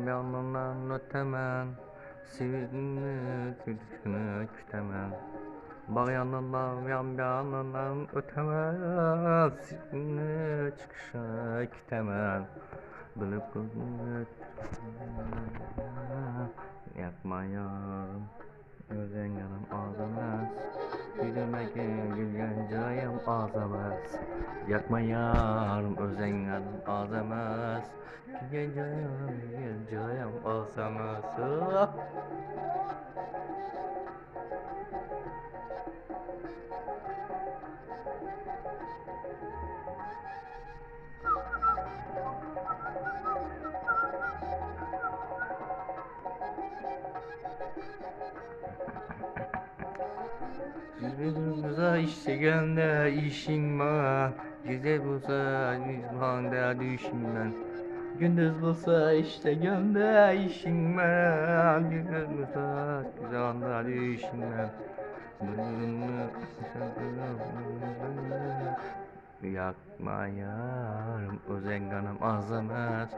Yanından ötemem, sevdiğini gülüşünü kütemem. Bak yanından ötemem, sevdiğini çıkışı kütemem. Bilip kızını yakma yarım, gözün yanım ağzamaz. Yüzüme gülgencayım ağzamaz. Yakma yarım, özen yanım ağzamaz. Gülgencayım ağzamaz. Birbirimize işleyen de işin var. Gece bulsa yüzmanda düşünmem. Gündüz bulsa işte gönde işin var. Gündüz bulsa güzanda düşünmem. Yakma yarım, özen kanım ağzamaz.